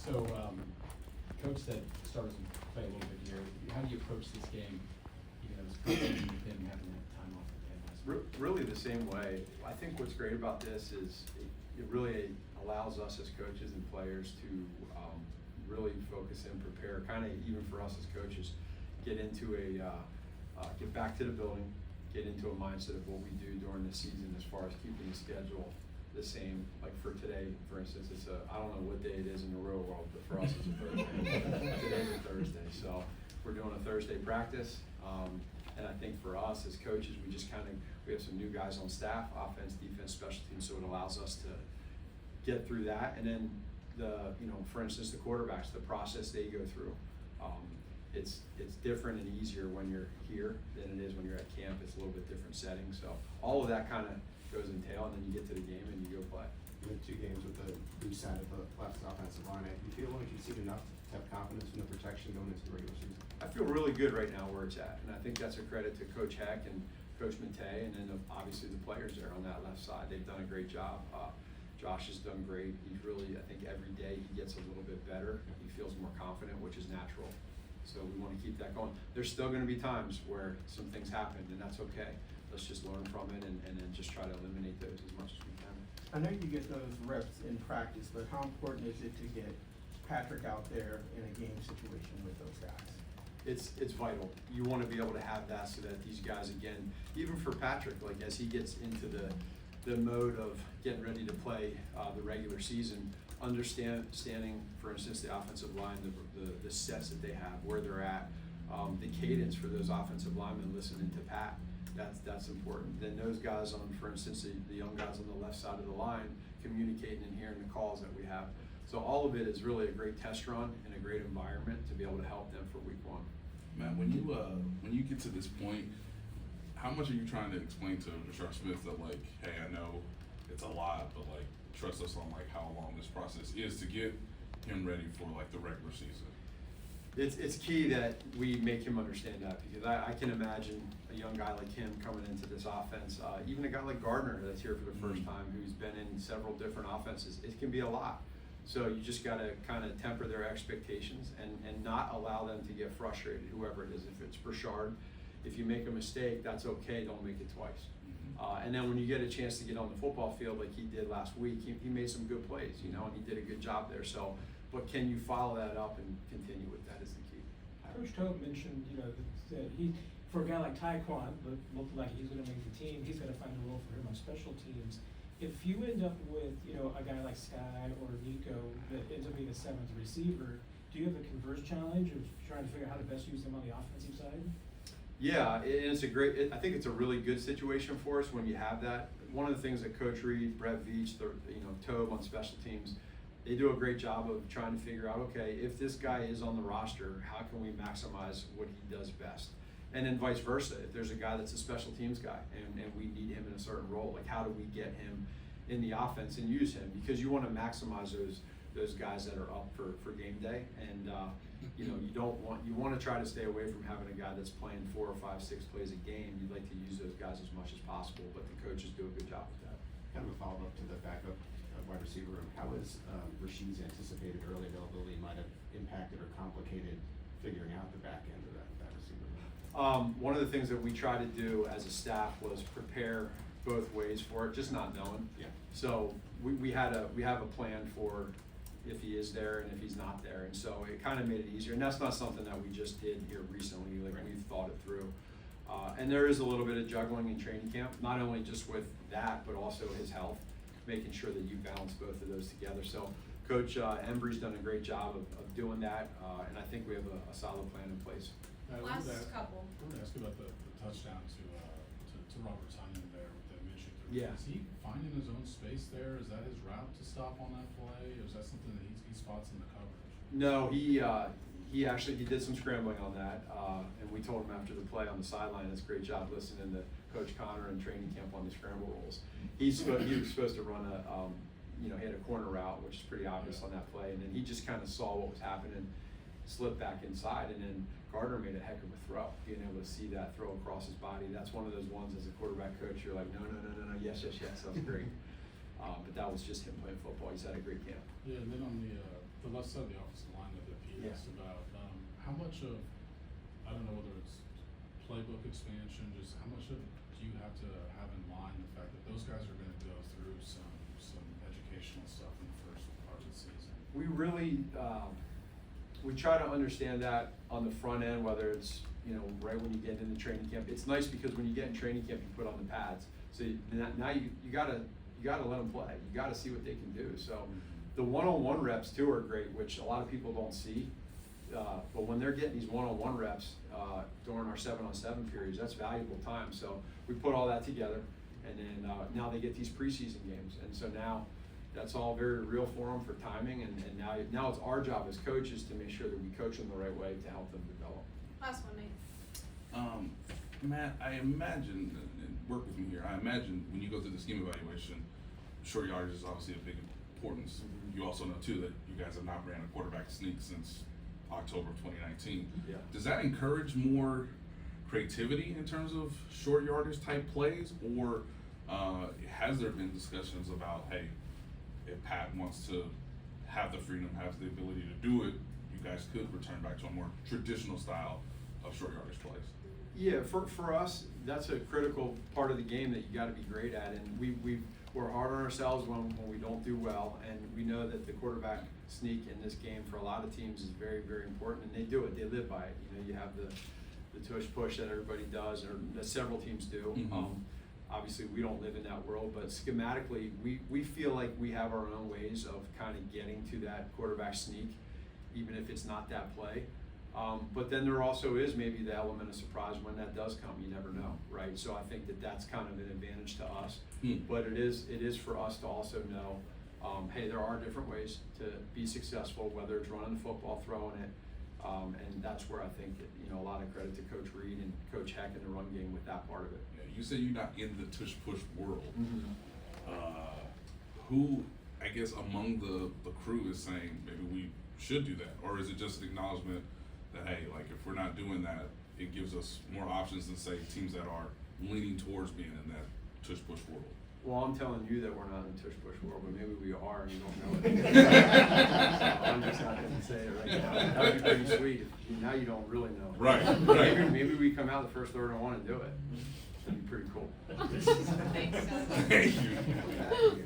So, Coach said starters will play a little bit here. How do you approach this game, even though it's preseason with him having that time off at the end last week? Really the same way. I think what's great about this is it really allows us as coaches and players to really focus and prepare, kind of even for us as coaches, get back to the building, get into a mindset of what we do during the season as far as keeping the schedule the same. Like for today, for instance, I don't know what day it is in the real world, but for us it's a Thursday. Today's a Thursday, so we're doing a Thursday practice. And I think for us as coaches, we have some new guys on staff, offense, defense, special teams, so it allows us to get through that. And then for instance, the quarterbacks, the process they go through, it's different and easier when you're here than it is when you're at camp. It's a little bit different setting. So all of that kind of goes in tail, and then you get to the game and you go play. You had 2 games with the loose side of the left offensive line. Do you feel like you've seen enough to have confidence in the protection going into the regular season? I feel really good right now where it's at, and I think that's a credit to Coach Heck and Coach Matei, and then obviously the players there on that left side. They've done a great job. Josh has done great. He's really, I think every day he gets a little bit better. He feels more confident, which is natural. So we want to keep that going. There's still going to be times where some things happen, and that's okay. Let's just learn from it and then just try to eliminate those as much as we can. I know you get those reps in practice, but how important is it to get Patrick out there in a game situation with those guys? It's vital. You want to be able to have that so that these guys, again, even for Patrick, like as he gets into the mode of getting ready to play the regular season, understanding, for instance, the offensive line, the sets that they have, where they're at, the cadence for those offensive linemen listening to Pat, that's important. Then those guys on, for instance, the young guys on the left side of the line, communicating and hearing the calls that we have. So all of it is really a great test run and a great environment to be able to help them for week 1. Matt, when you get to this point, how much are you trying to explain to Rashard Smith that, like, hey, I know it's a lot, but like trust us on like how long this process is to get him ready for like the regular season? It's key that we make him understand that, because I can imagine a young guy like him coming into this offense, even a guy like Gardner that's here for the first time, who's been in several different offenses. It can be a lot. So you just got to kind of temper their expectations and not allow them to get frustrated, whoever it is. If it's Rashard, if you make a mistake, that's okay, don't make it twice. And then when you get a chance to get on the football field like he did last week, he made some good plays, and he did a good job there. So, but can you follow that up and continue with that is the key. Coach Tobe mentioned, that he, for a guy like Taekwon, looked like he's going to make the team. He's going to find a role for him on special teams. If you end up with, a guy like Sky or Nico that ends up being a 7th receiver, do you have a converse challenge of trying to figure out how to best use them on the offensive side? Yeah, I think it's a really good situation for us when you have that. One of the things that Coach Reed, Brett Veach, Tobe on special teams, they do a great job of trying to figure out, okay, if this guy is on the roster, how can we maximize what he does best? And then vice versa, if there's a guy that's a special teams guy and we need him in a certain role, like how do we get him in the offense and use him? Because you want to maximize those guys that are up for game day, and you want to try to stay away from having a guy that's playing 4 or 5, 6 plays a game. You'd like to use those guys as much as possible, but the coaches do a good job with that. Kind of a follow-up to the backup wide receiver room. How has Rashid's anticipated early availability might have impacted or complicated figuring out the back end of that receiver room? One of the things that we try to do as a staff was prepare both ways for it, just not knowing. Yeah. So we have a plan for if he is there and if he's not there, and so it kind of made it easier. And that's not something that we just did here recently. Like we've thought it through. And there is a little bit of juggling in training camp, not only just with that, but also his health, making sure that you balance both of those together. So Coach Embry's done a great job of doing that, and I think we have a solid plan in place. Last couple. I wanted to ask you about the touchdown to Robert Tonyan there with the Mitchell. Yeah. Is he finding his own space there? Is that his route to stop on that play? Or is that something that he spots in the coverage? No, he did some scrambling on that, and we told him after the play on the sideline, it's a great job listening to Coach Connor in training camp on the scramble rolls. He was supposed to run he had a corner route, which is pretty obvious on that play, and then he just kind of saw what was happening, slipped back inside, and then Gardner made a heck of a throw, being able to see that throw across his body. That's one of those ones as a quarterback coach, you're like, no, yes, that was great. But that was just him playing football. He's had a great camp. Yeah, and then on the left outside the offensive line that Pete Yeah. asked about, how much of, I don't know whether it's playbook expansion, just how much of do you have to have in mind the fact that those guys are gonna go through some educational stuff in the first part of the season? We really, we try to understand that on the front end, whether it's, right when you get into training camp. It's nice because when you get in training camp, you put on the pads. So now you gotta let them play. You gotta see what they can do. So the one-on-one reps too are great, which a lot of people don't see. But when they're getting these one-on-one reps during our 7-on-7 periods, that's valuable time. So we put all that together, and then now they get these preseason games, and so now that's all very real for them for timing. And now it's our job as coaches to make sure that we coach them the right way to help them develop. Last one, Nate. Matt, I imagine, and work with me here, I imagine when you go through the scheme evaluation, short yardage is obviously a big importance. Mhm. You also know too that you guys have not ran a quarterback sneak since October of 2019. Yeah. Does that encourage more creativity in terms of short yardage type plays, or has there been discussions about, hey, if Pat wants to have the freedom, has the ability to do it, you guys could return back to a more traditional style of short yardage plays? Yeah, for us, that's a critical part of the game that you got to be great at, and we're hard on ourselves when we don't do well, and we know that the quarterback sneak in this game for a lot of teams is very, very important, and they do it. They live by it. You have the tush push that everybody does, or that several teams do. Mm-hmm. Obviously, we don't live in that world, but schematically, we feel like we have our own ways of kind of getting to that quarterback sneak, even if it's not that play. But then there also is maybe the element of surprise when that does come. You never know, right? So I think that that's kind of an advantage to us. But it is for us to also know, hey, there are different ways to be successful, whether it's running the football, throwing it, and that's where I think that, a lot of credit to Coach Reed and Coach Heck in the run game with that part of it. Yeah, you say you're not in the tush push world. Mm-hmm. Who, I guess, among the crew is saying maybe we should do that, or is it just an acknowledgement that, hey, like if we're not doing that, it gives us more options than say teams that are leaning towards being in that tush push world? Well, I'm telling you that we're not in the tush push world, but maybe we are and you don't know it. So I'm just not gonna say it right now. That would be pretty sweet. Now you don't really know. Right, right. Maybe we come out the first 3rd and 1 and do it. That'd be pretty cool. Thanks, guys. Thank you.